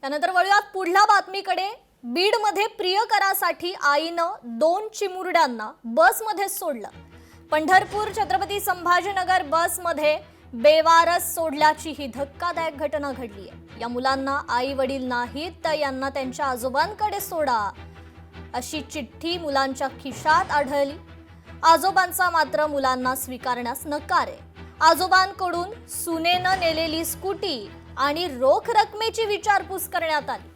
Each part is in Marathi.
त्यानंतर वळूयात पुढल्या बातमीकडे। बीडमध्ये प्रियकरासाठी आईनं 2 चिमुरड्यांना बसमध्ये सोडलं। पंढरपूर छत्रपती संभाजीनगर बसमध्ये बेवारस सोडल्याची ही धक्कादायक घटना घडली आहे। या मुलांना आई वडील नाहीत तर यांना त्यांच्या आजोबांकडे सोडा अशी चिठ्ठी मुलांच्या खिशात आढळली। आजोबांचा मात्र मुलांना स्वीकारण्यास नकार आहे। आजोबांकडून सुनेनं नेलेली स्कूटी आणि रोख रकमेची विचारपूस करण्यात आली।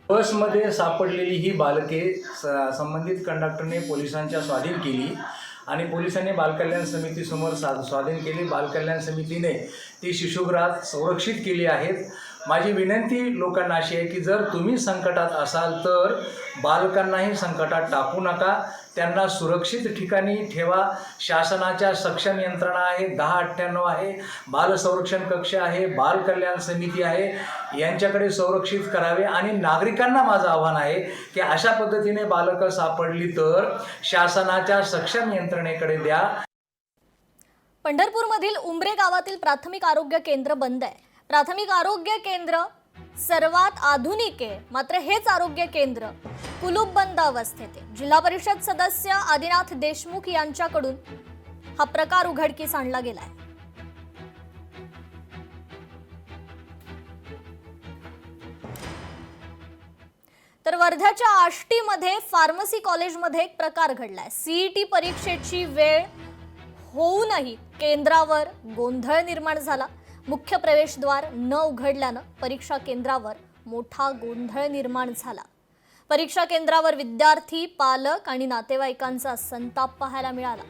बसमध्ये सापडलेली ही बालके संबंधित कंडक्टरने पोलिसांच्या स्वाधीन केली आणि पोलिसांनी बालकल्याण समितीसमोर स्वाधीन केली। बालकल्याण समितीने ती शिशुगृहात संरक्षित केली आहेत। माझी विनंती लोकांना अशी आहे की जर तुम्ही संकटात असाल तर बालकांनाही संकटात टाकू नका, त्यांना सुरक्षित ठिकाणी ठेवा। शासनाच्या सक्षम यंत्रणा आहे, 1098 आहे, बाल संरक्षण कक्ष आहे, बाल कल्याण समिती आहे, यांच्याकडे संरक्षित करावे। आणि नागरिकांना माझं आव्हान आहे की अशा पद्धतीने बालकं सापडली तर शासनाच्या सक्षम यंत्रणेकडे द्या। पंढरपूरमधील उंबरे गावातील प्राथमिक आरोग्य केंद्र बंद आहे। प्राथमिक आरोग्य केंद्र सर्वात आधुनिक आहे, मात्र हेच आरोग्य केंद्र कुलूपबंद अवस्थेत आहे। जिल्हा परिषद सदस्य आदिनाथ देशमुख यांच्याकडून हा प्रकार उघडकीस आणला गेलाय। तर वर्ध्याच्या आष्टीमध्ये फार्मसी कॉलेजमध्ये एक प्रकार घडलाय। सीईटी परीक्षेची वेळ होऊनही केंद्रावर गोंधळ निर्माण झाला। मुख्य प्रवेशद्वार न उघडल्यानं परीक्षा केंद्रावर मोठा गोंधळ निर्माण झाला। परीक्षा केंद्रावर विद्यार्थी, पालक आणि नातेवाईकांचा संताप पाहायला मिळाला।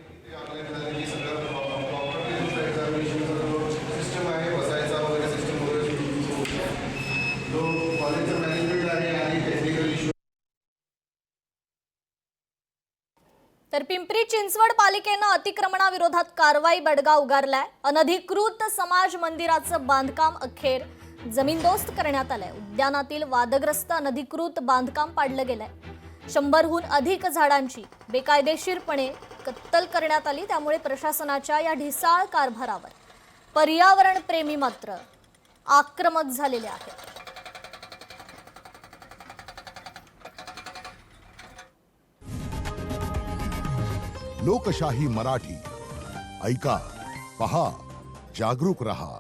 तर पिंपरी चिंचवड पालिकेनं अतिक्रमणाविरोधात कारवाई बडगा उगारलाय। अनधिकृत समाज मंदिराचं बांधकाम अखेर जमीनदोस्त करण्यात आलंय। उद्यानातील वादग्रस्त अनधिकृत बांधकाम पाडलं गेलंय। 100हून अधिक झाडांची बेकायदेशीरपणे कत्तल करण्यात आली। त्यामुळे प्रशासनाच्या या ढिसाळ कारभारावर पर्यावरण प्रेमी मात्र आक्रमक झालेले आहेत। लोकशाही मराठी ऐका, पहा, जागरूक रहा।